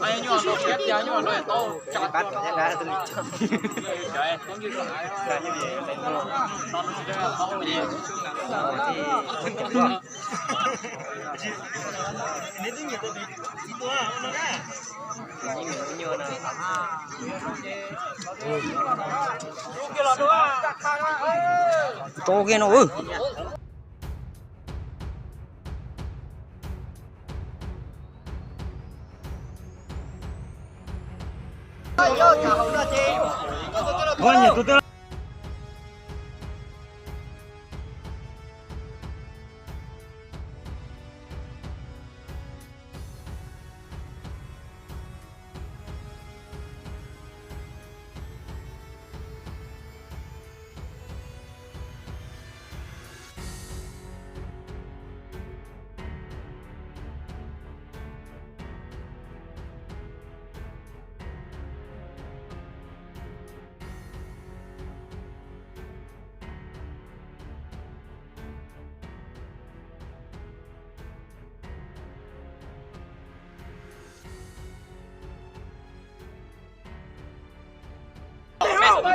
Ai nhỏ nó chết giá nhỏ nó to chặt bắt ra từ trời không như ra như vậy nó sẽ không gì nếu như tôi chỉ tôi nó ra nhiều này to kia nó thôi nhỉ tôi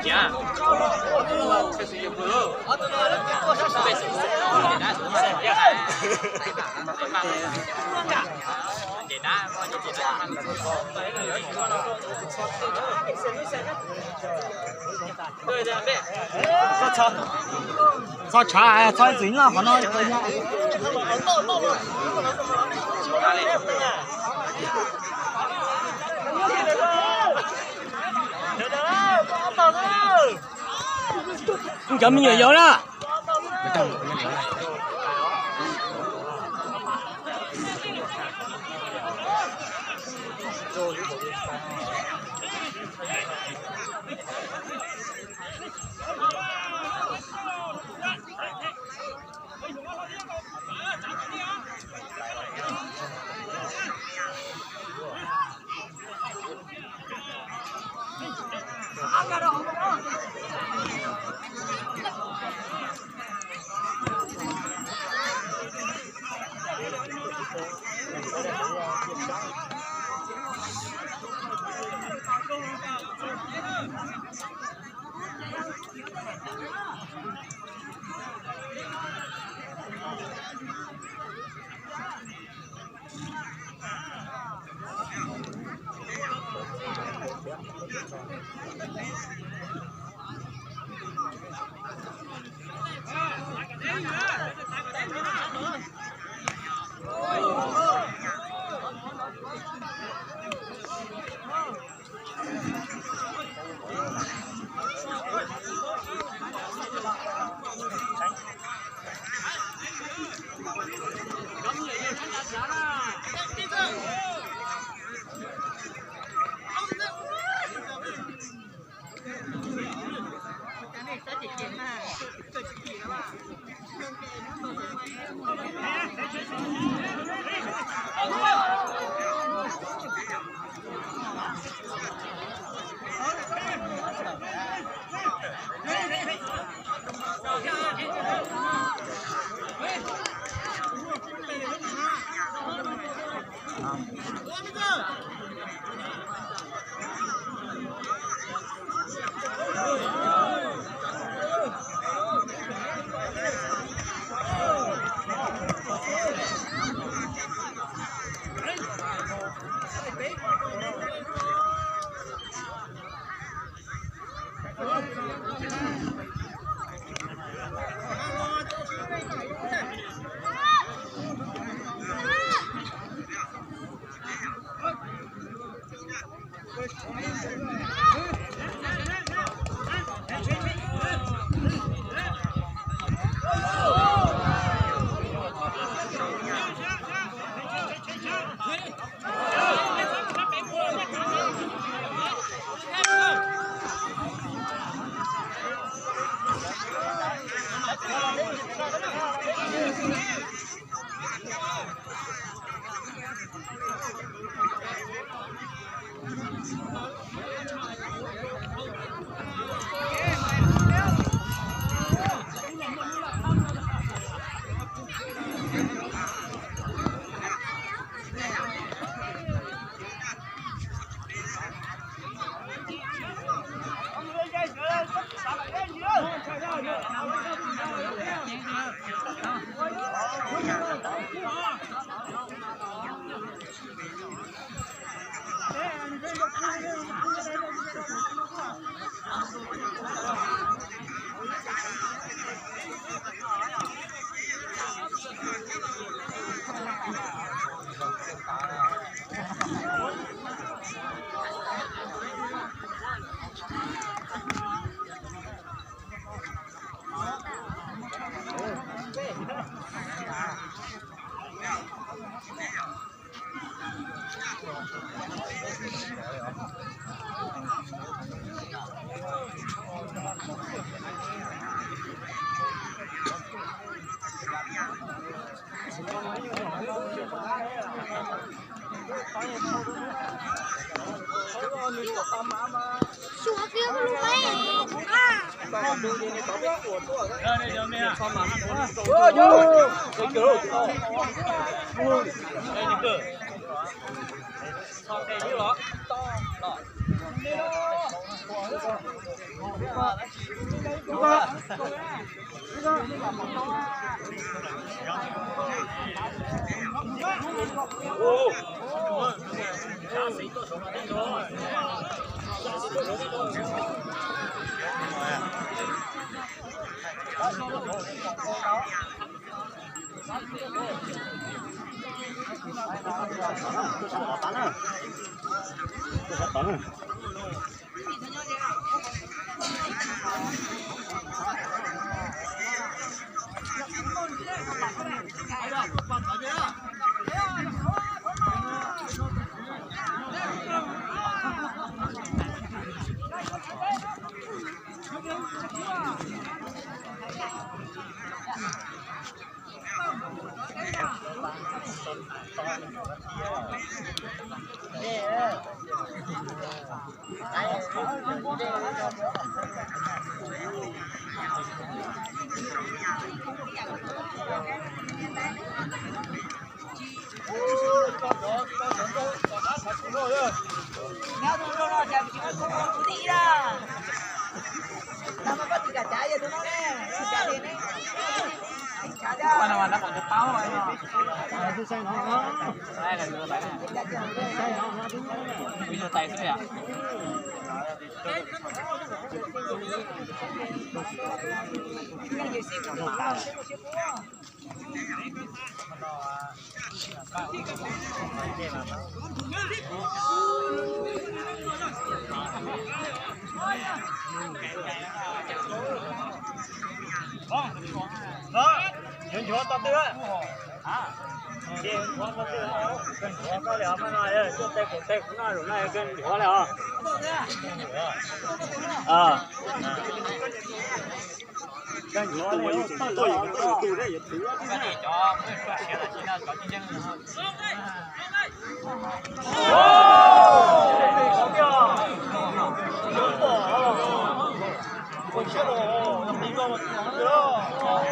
呀，这是一个。为什么？简单，别喊。简单，简单。对对对。sao trái sao dính là nó nói với nhau chấm nhiều dấu đó Chùa kia có luôn ấy. Quan nào nó còn được táo rồi. Đây là người bạn này. Bây giờ tay thế này ạ. Nhìn chúa tao tưa. Đi chúa tao tưa. Cần chúa có lẽ mà nói ơi, chúa tay cũng nói rồi này cần chúa lẽ. Cần chúa lẽ tôi từ đây giờ thứ. Cái gì cho mới phát hiện là chỉ là có nhân dân thôi. Không kìa. Chúa bỏ. Con chưa bỏ. Làm gì đâu mà nữa. Ôi.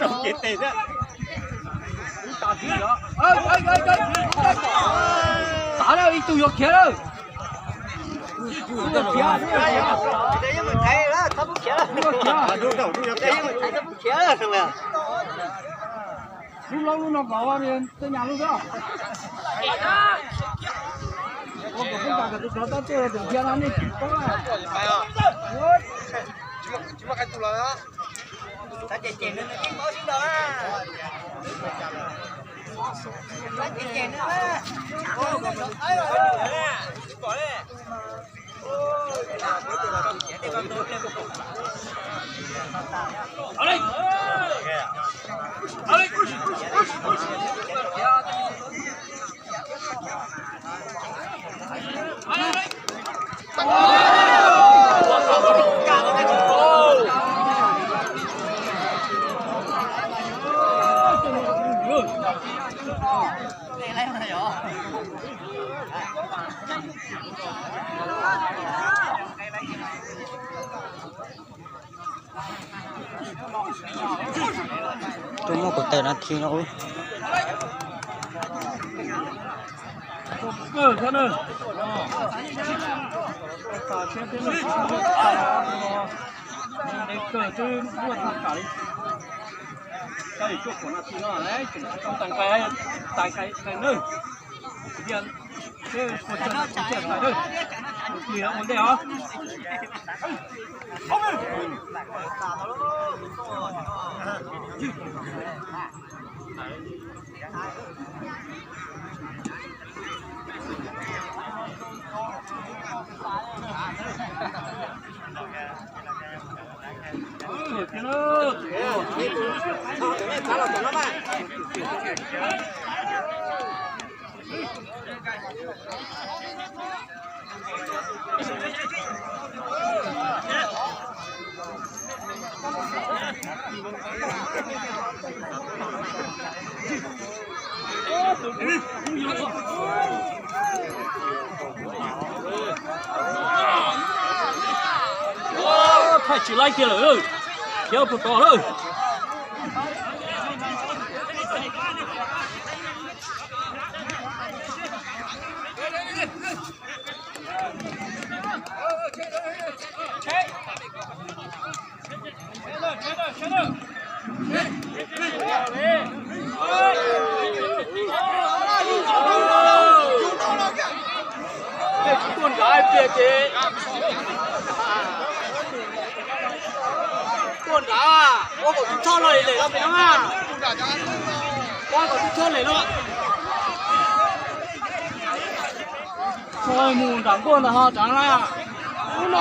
Trồng chết tiền á. Tao đâu đi tụi giọt kia đâu. Lúc nó bảo tới nhà lúc đó. Không cả cái đó tao chơi được kia nó đi. Chỉ mà cái tụi nó ta chạy chèn lên cái máu xin đó á. Ta chạy chèn nữa á. Ôi còn được thấy rồi. Bỏ đi. Ôi. Ở đây. Ở đây. Tôi mua của tờ nó thì nó Thôi nữa. Để cờ tôi mua thằng cả đi. Đây chỗ của nó thì nó đấy, trong tại cái nơi. Điện cái của nó chạy tại đây. Thì nó vấn đề hả?太起来劲了，要不搞了。con gái biệt thế con gái à có chúng cho lời để làm gì đó à con có chúng cho lời đó thôi mù đảng con là họ chẳng là nó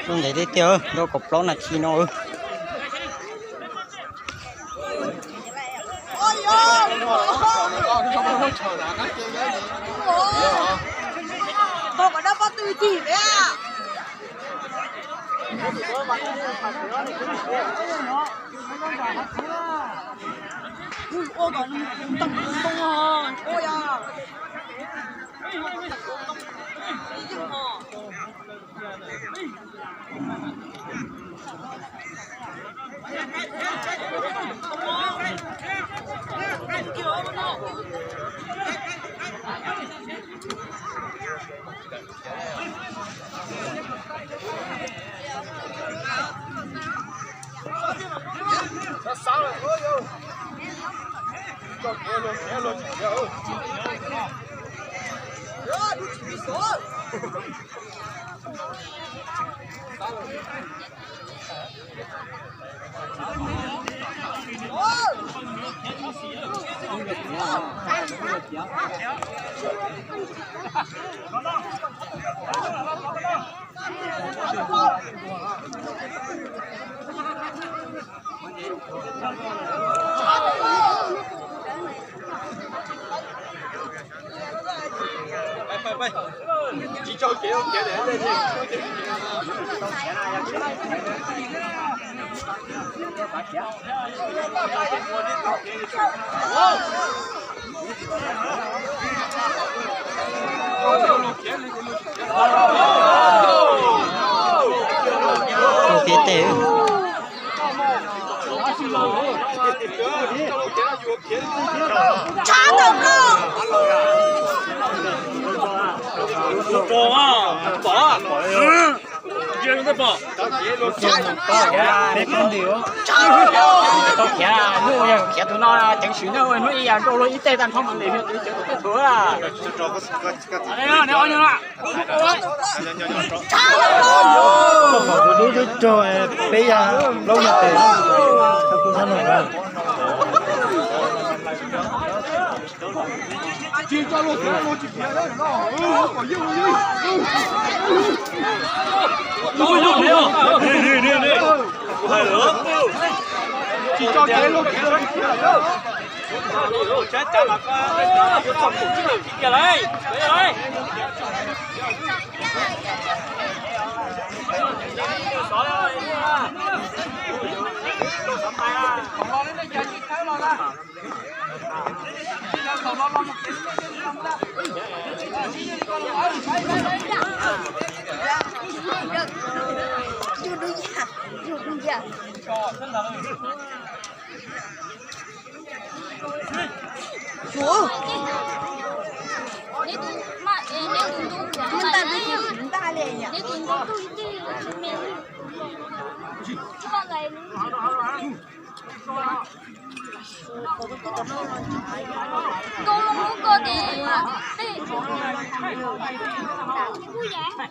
không để đi tiêu đâu cục ló là chi nó con ở đâu có tư chỉ đấy à ôi còn tông tông chỉ cho kéo kéo để lên đi. Ok tệ. Trả được luôn. bỏ bỏ chưa nó bỏ bé con điều tao khía nuôi khía tụi nó chẳng xuyên đâu nuôi ăn đâu ít tê tan không ăn liền tự chịu cái thừa à đây nó để ôi nữa Tụi đứa cho bé già lâu nhật tệ. Sao cũng thân rồi ra. chỉ cho luôn chỉ phía đấy nó có yêu như đi hai nữa chỉ cho cái luôn chết chả mà có vô phòng cũng chứ được kia đấy đấy Cô muốn cô đi vui vẻ. Đây.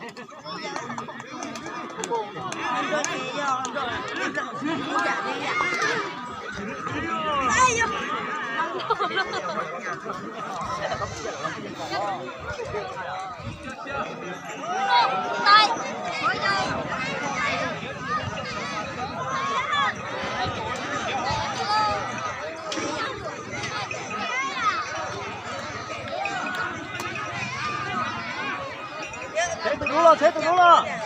thế tụi nó là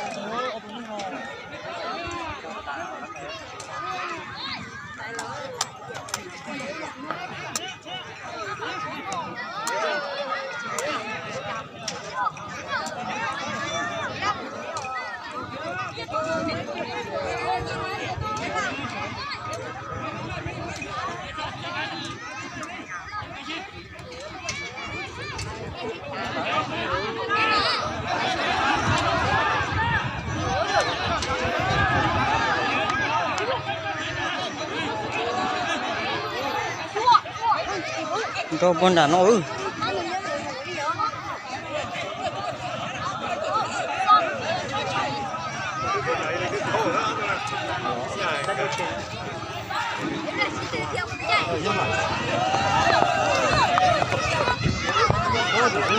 Cho con đã nó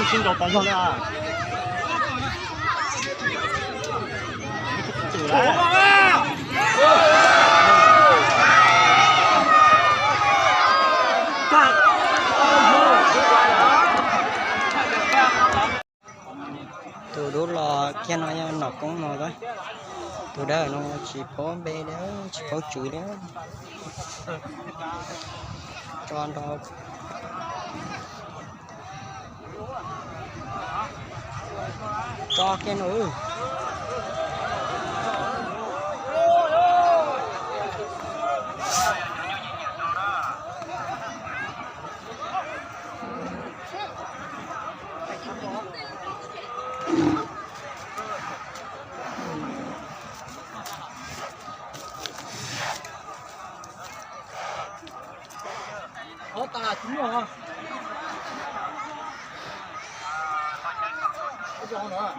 新找单上的啊。từ đó là kia nó cũng nó đấy từ đó nó chỉ có bé đó chỉ có chữ đó cho nó cho cái nữa có ta chúng rồi cái chỗ nữa